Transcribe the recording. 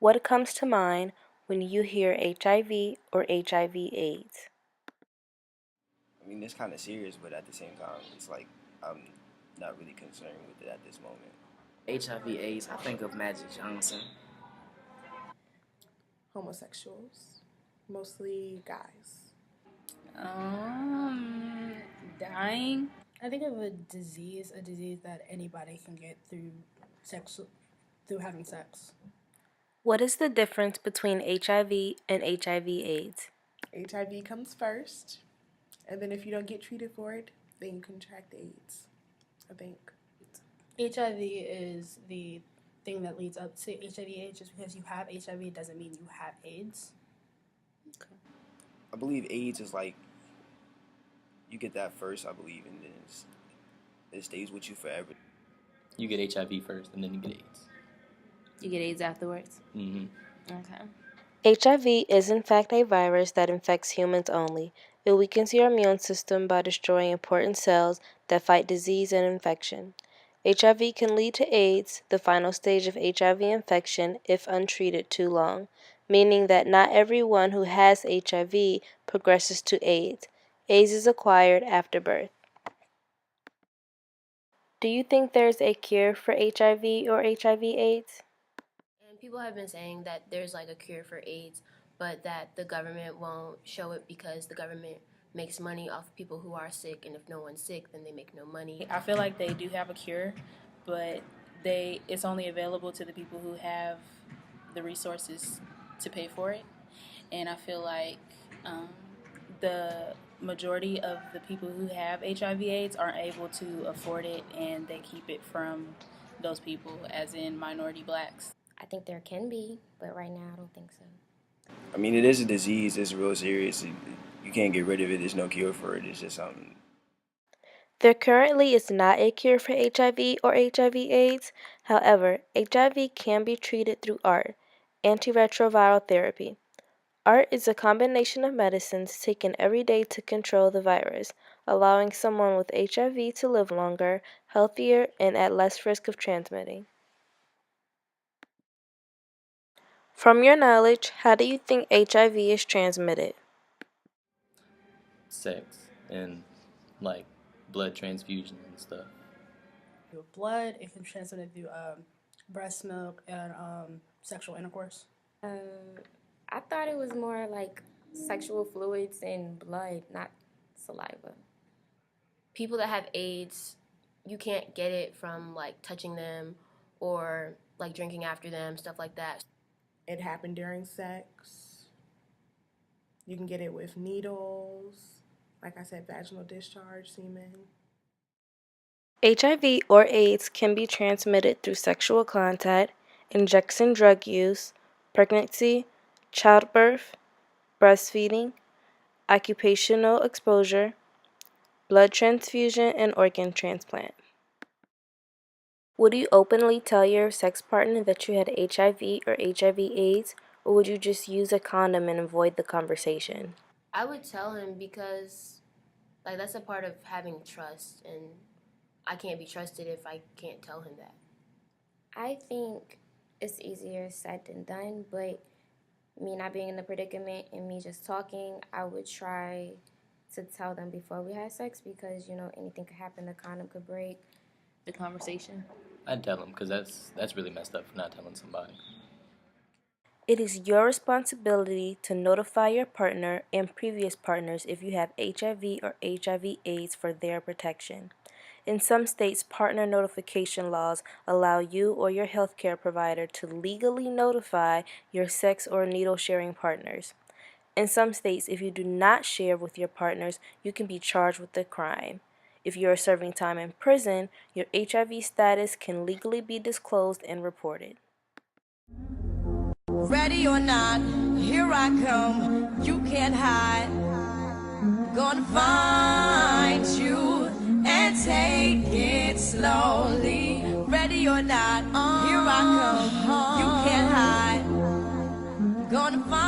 What comes to mind when you hear HIV or HIV/AIDS? I mean, it's kind of serious, but at the same time, it's like I'm not really concerned with it at this moment. HIV/AIDS, I think of Magic Johnson. Homosexuals, mostly guys. Dying. I think of a disease that anybody can get through having sex. What is the difference between HIV and HIV/AIDS? HIV comes first, and then if you don't get treated for it, then you contract AIDS, I think. HIV is the thing that leads up to HIV/AIDS. Just because you have HIV doesn't mean you have AIDS. Okay. I believe AIDS is like you get that first, I believe, and then it stays with you forever. You get HIV first, and then you get AIDS. You get AIDS afterwards? Mm-hmm. Okay. HIV is in fact a virus that infects humans only. It weakens your immune system by destroying important cells that fight disease and infection. HIV can lead to AIDS, the final stage of HIV infection, if untreated too long, meaning that not everyone who has HIV progresses to AIDS. AIDS is acquired after birth. Do you think there's a cure for HIV or HIV/AIDS? And people have been saying that there's like a cure for AIDS, but that the government won't show it because the government makes money off people who are sick, and if no one's sick, then they make no money. I feel like they do have a cure, but it's only available to the people who have the resources to pay for it. And I feel like the majority of the people who have HIV/AIDS aren't able to afford it, and they keep it from those people, as in minority blacks. I think there can be, but right now I don't think so. I mean, it is a disease. It's real serious. You can't get rid of it. There's no cure for it. It's just something. There currently is not a cure for HIV or HIV/AIDS. However, HIV can be treated through ART, antiretroviral therapy. ART is a combination of medicines taken every day to control the virus, allowing someone with HIV to live longer, healthier, and at less risk of transmitting. From your knowledge, how do you think HIV is transmitted? Sex and like blood transfusion and stuff. Through blood, it can transmit it through breast milk and sexual intercourse. I thought it was more like sexual fluids and blood, not saliva. People that have AIDS, you can't get it from like touching them or like drinking after them, stuff like that. It happened during sex. You can get it with needles, like I said, vaginal discharge, semen. HIV or AIDS can be transmitted through sexual contact, injection drug use, pregnancy, childbirth, breastfeeding, occupational exposure, blood transfusion, and organ transplant. Would you openly tell your sex partner that you had HIV or HIV/AIDS, or would you just use a condom and avoid the conversation? I would tell him because like that's a part of having trust, and I can't be trusted if I can't tell him that. I think it's easier said than done, but me not being in the predicament and me just talking, I would try to tell them before we had sex because, anything could happen. The condom could break. The conversation? I'd tell them because that's really messed up for not telling somebody. It is your responsibility to notify your partner and previous partners if you have HIV or HIV/AIDS for their protection. In some states, partner notification laws allow you or your healthcare provider to legally notify your sex or needle-sharing partners. In some states, if you do not share with your partners, you can be charged with a crime. If you are serving time in prison, your HIV status can legally be disclosed and reported. Ready or not, here I come, you can't hide. Gonna find you and take it slowly. Ready or not, here I come, you can't hide. Gonna find